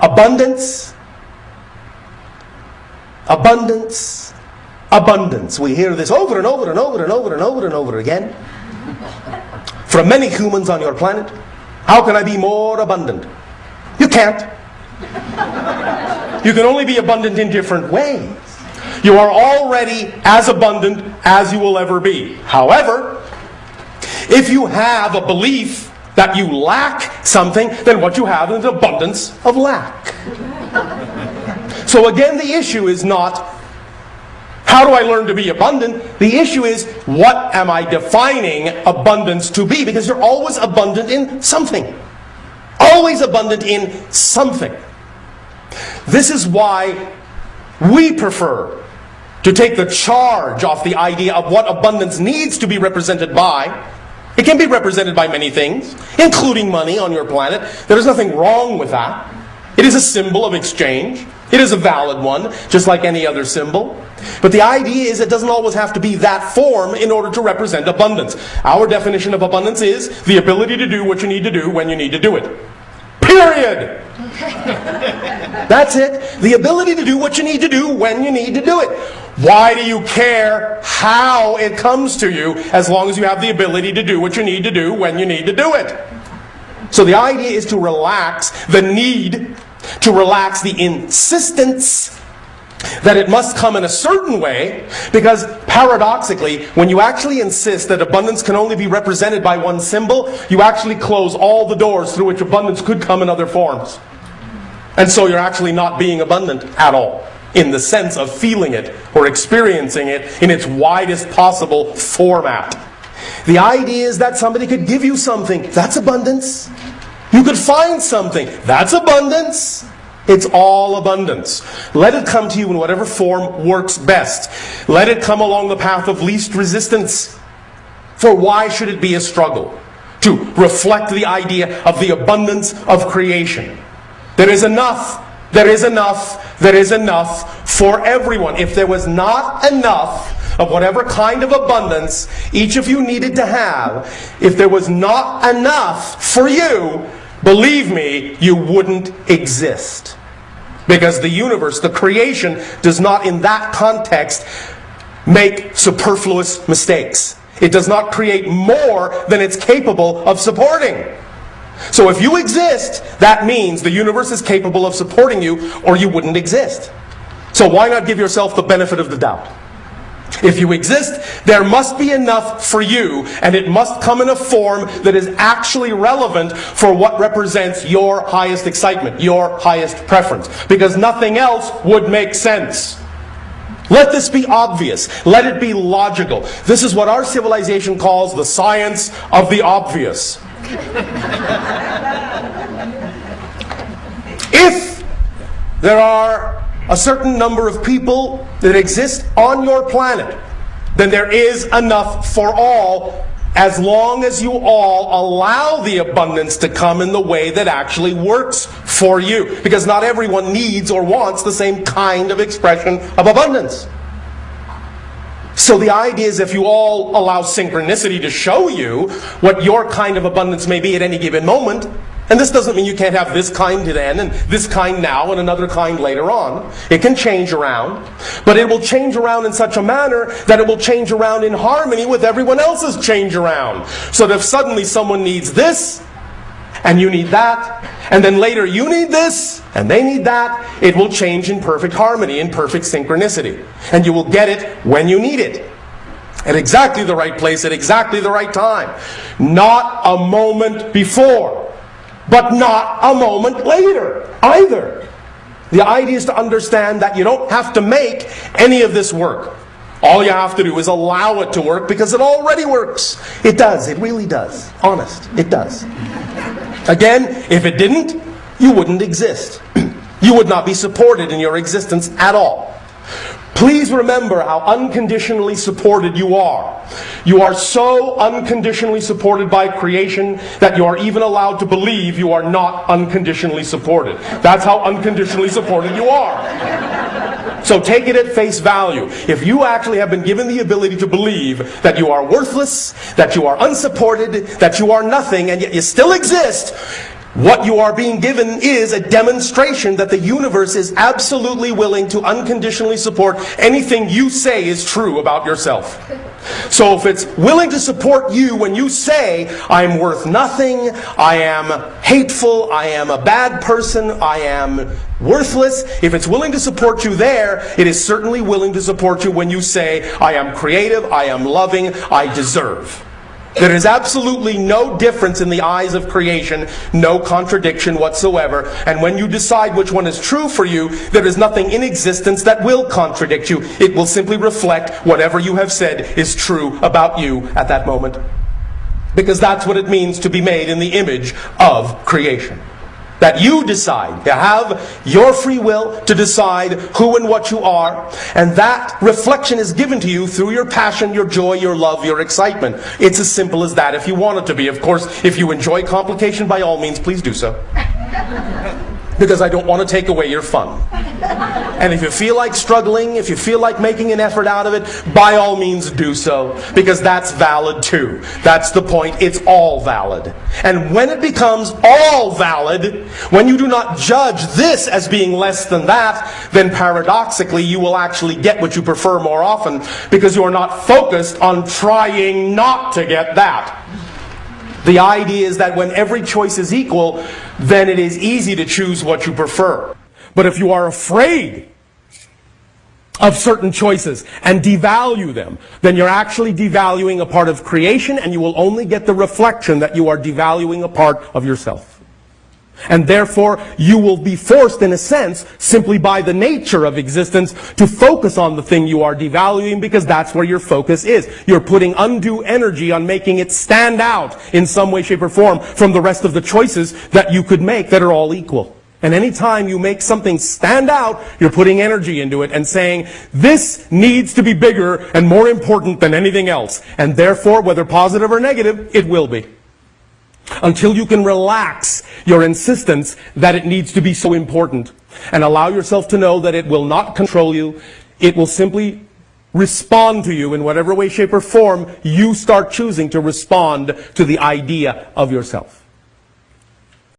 Abundance, abundance, abundance. We hear this over and over and over and over and over and over again from many humans on your planet. How can I be more abundant? You can't. You can only be abundant in different ways. You are already as abundant as you will ever be. However, if you have a belief that you lack something, then what you have is an abundance of lack. So again, the issue is not, how do I learn to be abundant? The issue is, what am I defining abundance to be? Because you're always abundant in something. Always abundant in something. This is why we prefer to take the charge off the idea of what abundance needs to be represented by. It can be represented by many things, including money on your planet. There is nothing wrong with that. It is a symbol of exchange. It is a valid one, just like any other symbol. But the idea is it doesn't always have to be that form in order to represent abundance. Our definition of abundance is the ability to do what you need to do when you need to do it. Period! That's it. The ability to do what you need to do when you need to do it. Why do you care how it comes to you as long as you have the ability to do what you need to do when you need to do it? So the idea is to relax the need, to relax the insistence that it must come in a certain way, because paradoxically, when you actually insist that abundance can only be represented by one symbol, you actually close all the doors through which abundance could come in other forms. And so you're actually not being abundant at all, in the sense of feeling it or experiencing it in its widest possible format. The idea is that somebody could give you something. That's abundance. You could find something. That's abundance. It's all abundance. Let it come to you in whatever form works best. Let it come along the path of least resistance. For why should it be a struggle? To reflect the idea of the abundance of creation. There is enough. There is enough. There is enough for everyone. If there was not enough of whatever kind of abundance each of you needed to have, if there was not enough for you, believe me, you wouldn't exist. Because the universe, the creation, does not in that context make superfluous mistakes. It does not create more than it's capable of supporting. So if you exist, that means the universe is capable of supporting you, or you wouldn't exist. So why not give yourself the benefit of the doubt? If you exist, there must be enough for you, and it must come in a form that is actually relevant for what represents your highest excitement, your highest preference. Because nothing else would make sense. Let this be obvious. Let it be logical. This is what our civilization calls the science of the obvious. If there are a certain number of people that exist on your planet, then there is enough for all, as long as you all allow the abundance to come in the way that actually works for you. Because not everyone needs or wants the same kind of expression of abundance. So the idea is, if you all allow synchronicity to show you what your kind of abundance may be at any given moment, and this doesn't mean you can't have this kind then, and this kind now, and another kind later on. It can change around. But it will change around in such a manner that it will change around in harmony with everyone else's change around. So that if suddenly someone needs this, and you need that, and then later you need this, and they need that, it will change in perfect harmony, in perfect synchronicity. And you will get it when you need it. At exactly the right place, at exactly the right time. Not a moment before. But not a moment later either. The idea is to understand that you don't have to make any of this work. All you have to do is allow it to work, because it already works. It does. It really does. Honest. It does. Again, if it didn't, you wouldn't exist. You would not be supported in your existence at all. Please remember how unconditionally supported you are. You are so unconditionally supported by creation that you are even allowed to believe you are not unconditionally supported. That's how unconditionally supported you are. So take it at face value. If you actually have been given the ability to believe that you are worthless, that you are unsupported, that you are nothing, and yet you still exist, what you are being given is a demonstration that the universe is absolutely willing to unconditionally support anything you say is true about yourself. So if it's willing to support you when you say, I'm worth nothing, I am hateful, I am a bad person, I am worthless, if it's willing to support you there, it is certainly willing to support you when you say, I am creative, I am loving, I deserve. There is absolutely no difference in the eyes of creation, no contradiction whatsoever. And when you decide which one is true for you, there is nothing in existence that will contradict you. It will simply reflect whatever you have said is true about you at that moment. Because that's what it means to be made in the image of creation. That you decide, to have your free will to decide who and what you are, and that reflection is given to you through your passion, your joy, your love, your excitement. It's as simple as that if you want it to be. Of course, if you enjoy complication, by all means, please do so. Because I don't want to take away your fun. And if you feel like struggling, if you feel like making an effort out of it, by all means do so. Because that's valid too. That's the point. It's all valid. And when it becomes all valid, when you do not judge this as being less than that, then paradoxically you will actually get what you prefer more often, because you are not focused on trying not to get that. The idea is that when every choice is equal, then it is easy to choose what you prefer. But if you are afraid of certain choices and devalue them, then you're actually devaluing a part of creation, and you will only get the reflection that you are devaluing a part of yourself. And therefore, you will be forced, in a sense, simply by the nature of existence, to focus on the thing you are devaluing, because that's where your focus is. You're putting undue energy on making it stand out in some way, shape, or form from the rest of the choices that you could make that are all equal. And any time you make something stand out, you're putting energy into it and saying, this needs to be bigger and more important than anything else. And therefore, whether positive or negative, it will be. Until you can relax your insistence that it needs to be so important and allow yourself to know that it will not control you, it will simply respond to you in whatever way, shape, or form you start choosing to respond to the idea of yourself.